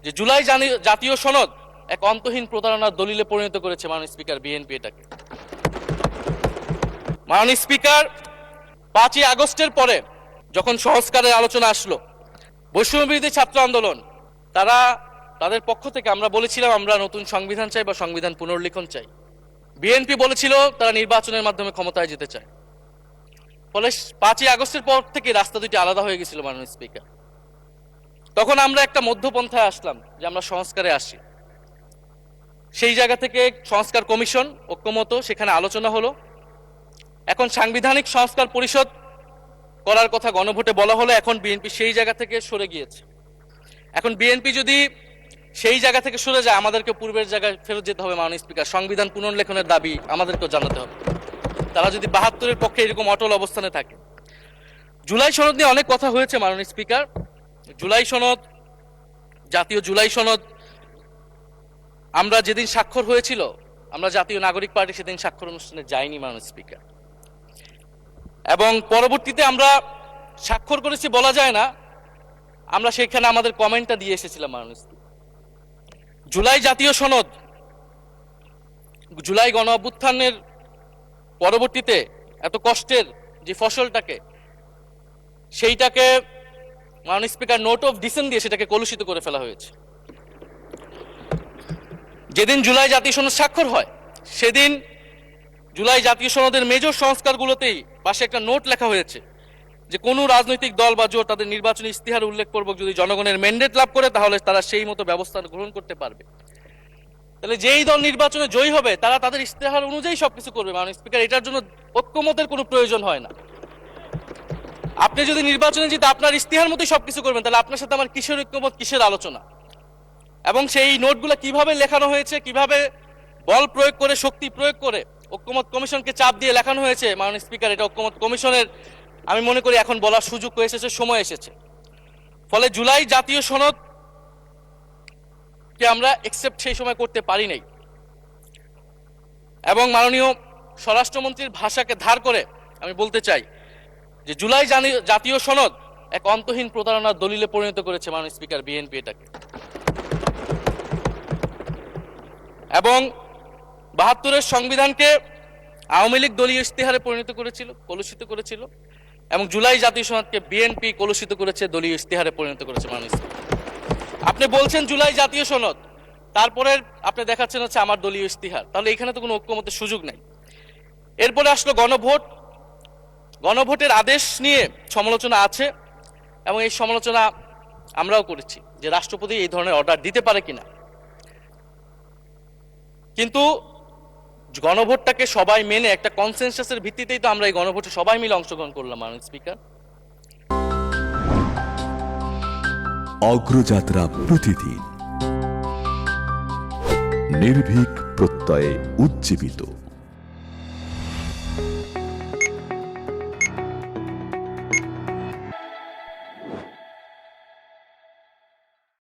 যে জুলাই জাতীয় সনদ এক অন্তহীন প্রতারণার দলিলে পরিণত করেছে মাননীয় স্পিকার বিএনপি এটাকে। মাননীয় স্পিকার 5ই আগস্টের পরে যখন সংস্কারের আলোচনা আসলো, বৈষম্যবিরোধী ছাত্র আন্দোলন তাদের পক্ষ থেকে আমরা বলেছিলাম আমরা নতুন সংবিধান চাই বা সংবিধান পুনর্লিখন চাই। বিএনপি বলেছিল তারা নির্বাচনের মাধ্যমে ক্ষমতায় যেতে চায়। ফলে 5ই আগস্টের পর থেকে রাস্তা দুটি আলাদা হয়ে গেছিল মাননীয় স্পিকার। তখন আমরা একটা মধ্যপন্থায় আসলাম যে আমরা সংস্কারে আসি। সেই জায়গা থেকে সংস্কার কমিশন ঐক্যমত, সেখানে আলোচনা হলো। এখন সাংবিধানিক সংস্কার পরিষদ করার কথা গণভোটে বলা হলো। এখন বিএনপি সেই জায়গা থেকে সরে গিয়েছে। এখন বিএনপি যদি সেই জায়গা থেকে সরে যায়, আমাদেরকে পূর্বের জায়গায় ফেরত যেতে হবে মাননীয় স্পিকার। সংবিধান পুনর্লেখনের দাবি আমাদেরকেও জানাতে হবে। তারা যদি 72-এর পক্ষে এরকম অটল অবস্থানে থাকে। জুলাই সনদ নিয়ে অনেক কথা হয়েছে মাননীয় স্পিকার। জুলাই সনদ, জাতীয় জুলাই সনদ, আমরা যেদিন স্বাক্ষর হয়েছিল, আমরা জাতীয় নাগরিক পার্টি সেদিন স্বাক্ষর অনুষ্ঠানে যাইনি মাননীয় স্পিকার। এবং পরবর্তীতে আমরা স্বাক্ষর করেছি বলা যায় না, আমরা সেখানে আমাদের কমেন্টটা দিয়ে এসেছিলাম মাননীয় স্পিকার। জুলাই জাতীয় সনদ, জুলাই গণ অভ্যুত্থানের পরবর্তীতে এত কষ্টের যে ফসলটাকে, সেইটাকে মাননীয় স্পিকার নোট অফ ডিসেন্ট দিয়ে সেটাকে কলুষিত করে ফেলা হয়েছে। যেদিন জুলাই জাতীয় সনদ স্বাক্ষর হয়, সেদিন জুলাই জাতীয় সনদের মেজর সংস্কারগুলোতেই পাশে একটা নোট লেখা হয়েছে যে কোনো রাজনৈতিক দল বা জোট তাদের নির্বাচনী ইস্তিহার উল্লেখপূর্বক যদি জনগণের ম্যান্ডেট লাভ করে, তাহলে তারা সেই মতো ব্যবস্থা গ্রহণ করতে পারবে। তাহলে যেই দল নির্বাচনে জয়ী হবে তারা তাদের ইস্তেহার অনুযায়ী সবকিছু করবে মাননীয় স্পিকার। এটার জন্য ঐক্যমতের কোনো প্রয়োজন হয় না। আপনি যদি নির্বাচনে জিতে আপনার ইস্তেহার মতোই সবকিছু করবেন, তাহলে আপনার সাথে আমার কিসের ঐক্যমত, কিসের আলোচনা? এবং সেই নোটগুলো কিভাবে লেখানো হয়েছে, কিভাবে বল প্রয়োগ করে, শক্তি প্রয়োগ করে ঐক্যমত কমিশনকে চাপ দিয়ে লেখানো হয়েছে মাননীয় স্পিকার, এটা ঐক্যমত কমিশনের আমি মনে করি এখন বলার সুযোগ এসেছে, সময় এসেছে। ফলে জুলাই জাতীয় সনদ কে আমরা একসেপ্ট সেই সময় করতে পারি নাই। এবং মাননীয় স্বরাষ্ট্রমন্ত্রীর ভাষাকে ধার করে আমি বলতে চাই যে জুলাই জাতীয় সনদ এক অন্তহীন প্রতারণার দলিলে পরিণত করেছে মাননীয় স্পিকার বিএনপি এটাকে। এবং 72-এর সংবিধানকে আওয়ামী লীগ দলীয় ইস্তেহারে পরিণত করেছিল, কলুষিত করেছিল। এবং জুলাই জাতীয় সনদকে বিএনপি কলুষিত করেছে, দলীয় ইস্তেহারে পরিণত করেছে মাননীয় স্পিকার। আপনি বলছেন জুলাই জাতীয় সনদ, তারপরে আপনি দেখাচ্ছেন হচ্ছে আমার দলীয় ইস্তিহার। তাহলে এখানে তো কোনো ঐক্যমতের সুযোগ নাই। এরপরে আসলো গণভোট। গণভোটের আদেশ নিয়ে সমালোচনা আছে এবং এই সমালোচনা আমরাও করেছি যে রাষ্ট্রপতি এই ধরনের অর্ডার দিতে পারে কিনা। কিন্তু গণভোটটাকে সবাই মেনে একটা কনসেনসাসের ভিত্তিতেই তো আমরা এই গণভোটে সবাই মিলে অংশগ্রহণ করলাম মাননীয় স্পিকার। অগ্রযাত্রা প্রতিদিন, নির্ভীক প্রত্যয়ে উজ্জীবিত।